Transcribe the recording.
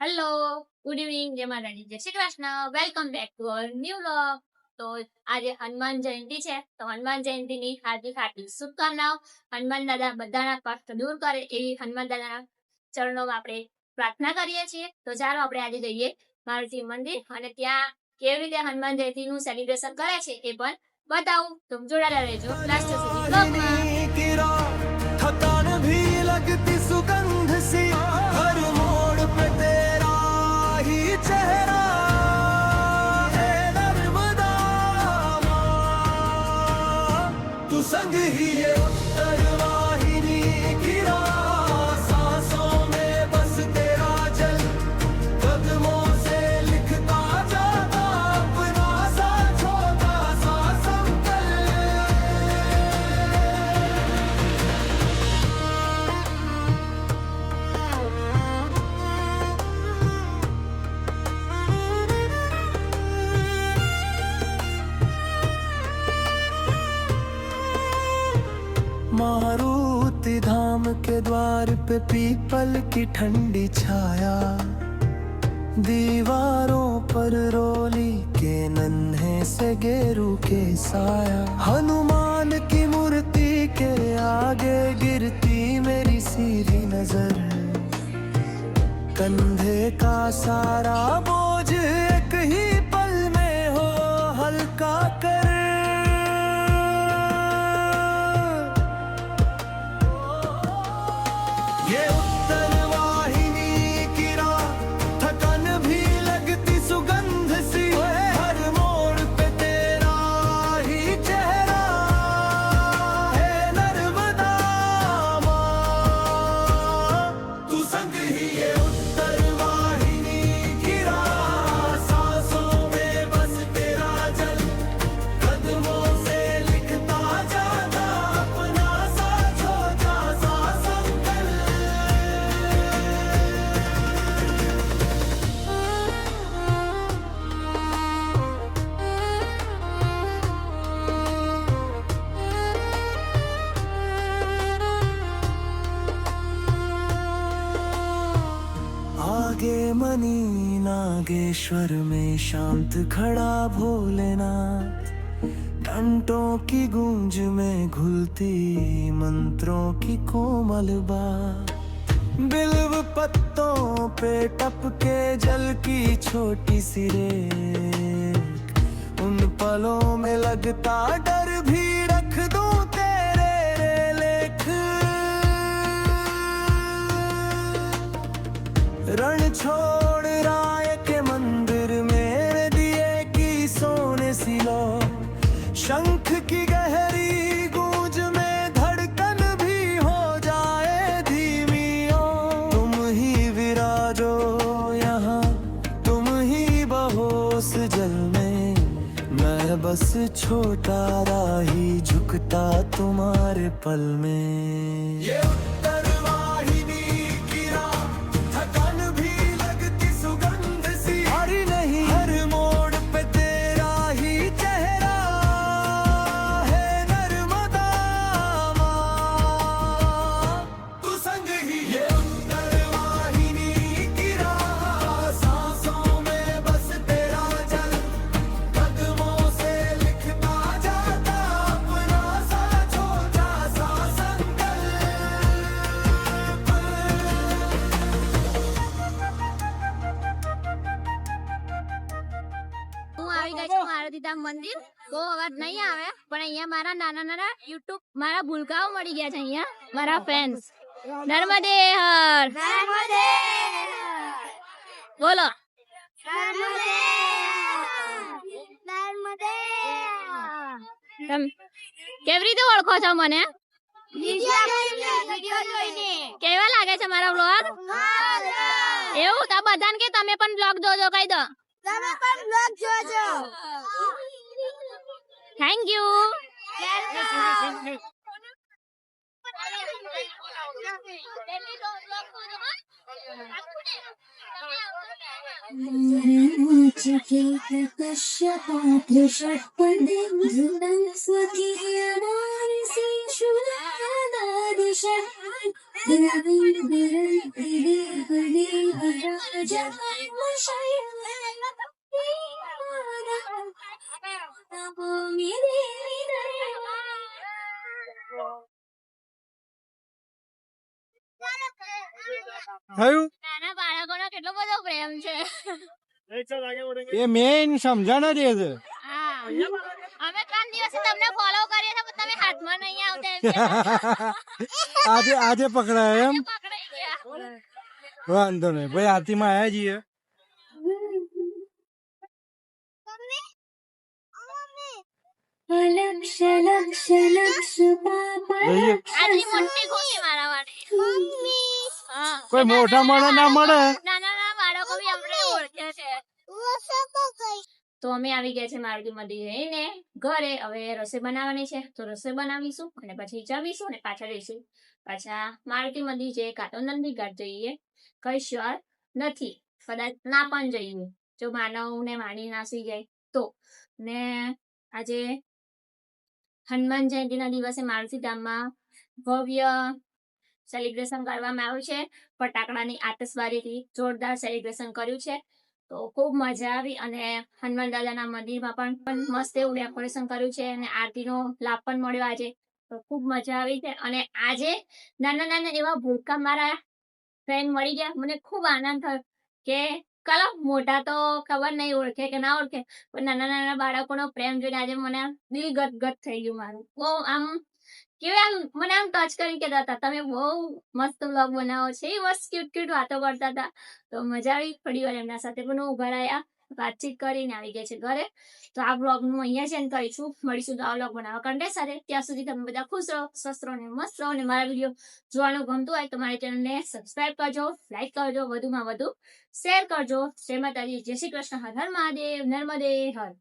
Hello, good evening, જય માતાજી, જય Shri Krishna. Welcome back to our new vlog. તો આજે હનુમાન જયંતિ છે, તો હનુમાન જયંતિની હાર્દિક હાર્દિક શુભકામનાઓ. હનુમાન દાદા બધાના કષ્ટ દૂર કરે એવી હનુમાન દાદાના ચરણોમાં આપણે પ્રાર્થના કરીએ છીએ. તો ચાલો આપણે આજે જઈએ મારુતિ મંદિર અને ત્યાં કેવી રીતે હનુમાન જયંતિનું સેલિબ્રેશન કરે છે એ પણ બતાવું. તો જોડાયેલા રહેજો લાસ્ટ સુધી બ્લોગમાં. थकान भी लगती सुगंध सी हर मोड़ पे तेरा ही चेहरा है नर्मदा तू संग ही ये उत्तर वाहिनी गिरा सांसों में बस तेरा जल कदमों से लिखता जाता अपना सा छोटा सा मारुति धाम के द्वार पे पीपल की ठंडी छाया दीवारों पर रोली के नन्हे से गेरू के साया हनुमान की मूर्ति के आगे गिरती मेरी सीधी नजर कंधे का सारा बोझ एक ही पल में हो हल्का कर ये उत्तर वाहिनी की राह थकान भी लगती सुगंध सी हर मोड़ पे तेरा ही चेहरा है नर्मदा माँ तू संग ही ये उत्तर वाहिनी की राह सांसों में बस तेरा जल कदमों से लिखता जाता अपना सा छोटा सा आगे मनी नागेश्वर में शांत खड़ा भोलेनाथ घंटों की गूंज में घुलती मंत्रों की कोमल बात बिल्व पत्तों पे टपके जल की छोटी सी रेख उन पलों में लगता डर भी रख दूं तेरे लेख रण छोड़ राय के मंदिर मेरे दिए की सोने सी लो शंख की गहरी गूंज में धड़कन भी हो जाए धीमी ओ तुम ही विराजो यहाँ तुम ही बहोस जल में मैं बस छोटा राही झुकता तुम्हारे पल में ये उत्तर वाहिनी की राह थकान भी लगती सुगंध सी हरी नहीं हर मोड़ पे तेरा ही चेहरा है नर्मदा माँ तू संग ही ये उत्तर वाहिनी की राह सांसों में बस तेरा जल कदमों से लिखता जाता अपना सा छोटा सा હું આવી ગઈ છું મારુતિધામ મંદિર. બહુ અવાજ નહીં આવે પણ અહીંયા મારા નાના નાના યુટ્યુબ મારા ભૂલકાઓ મળી ગયા છે. અહીંયા મારા ફેન્સ નર્મદે હર બોલો. કેવી રીતે ઓળખો છો મને? કેવા લાગે છે મારા વ્લોગ? એવું તો બધાને કે તમે પણ વ્લોગ જોજો કહી દો. Thank you. થયું નાના બાળકોનો કેટલો બધો પ્રેમ છે. એ મેન સમજણ જ એ છે. હા અમે 3 દિવસથી તમને ફોલો કરીએ છીએ પણ તમે હાથમાં નહીં આવતા એમ કે આજે પકડાય એમ પકડાઈ ગયા. વાંધો નહીં ભાઈ, આરતીમાં આવ્યા છીએ. જઈએ. આટલી મોટી ખુશી મારા માટે. હા. કોઈ મોટા માણસ ના મળે. નાના બાળકો બી અમને ઓળખે છે. તો અમે આવી ગયા છે મારુતિ મંદિર જઈને ઘરે. હવે રસોઈ બનાવવાની છે તો રસોઈ બનાવીશું અને પછી જમીશું અને પાછા જઈશું પાછા મારુતિ મંદિર છે કાં તો નંદી ઘાટ જઈએ, કઈ શ્યોર નથી, કદાચ ના પણ જઈએ જો માનવ ને માની નાસી જાય તો. ને આજે હનુમાન જયંતિના દિવસે મારુતિ ધામમાં ભવ્ય સેલિબ્રેશન કરવામાં આવ્યું છે. ફટાકડાની આતશબાજીથી જોરદાર સેલિબ્રેશન કર્યું છે. તો ખૂબ મજા આવી અને હનુમાન દાદાના મંદિરમાં પણ મસ્ત એવું ડેકોરેશન કર્યું છે અને આરતીનો લાભ પણ મળ્યો આજે. તો ખૂબ મજા આવી છે અને આજે નાના એવા ભૂલકા મારા ફ્રેન્ડ મળી ગયા. મને ખૂબ આનંદ થયો કે કલો મોટા તો ખબર નહીં ઓળખે કે ના ઓળખે પણ નાના બાળકોનો પ્રેમ જોઈને આજે મને દિલ ગદગદ થઈ ગયું મારું. બહુ આમ કેવું આમ મને આમ ટચ કરીને કહેતા હતા તમે બહુ મસ્ત વ્લોગ બનાવો છે. એ મસ્ત ક્યુટ વાતો કરતા હતા તો મજા આવી. થોડી વાર એમના સાથે પણ ઉભા રહ્યા, વાતચીત કરીને આવી ગયા છે ઘરે. તો આ વ્લોગ હું અહીંયા સેન્ડ કરીશું. મળીશું તો આ વ્લોગ બનાવવા કંટે સાથે. ત્યાં સુધી તમે બધા ખુશ રહો, સ્વસ્થ રહો ને મસ્ત રહો. અને મારા વિડીયો જોવાનું ગમતું હોય તો મારી ચેનલને સબસ્ક્રાઇબ કરજો, લાઈક કરજો, વધુમાં વધુ શેર કરજો. જય માતાજી, જય શ્રી કૃષ્ણ, હર હર મહાદેવ, નર્મદે હર.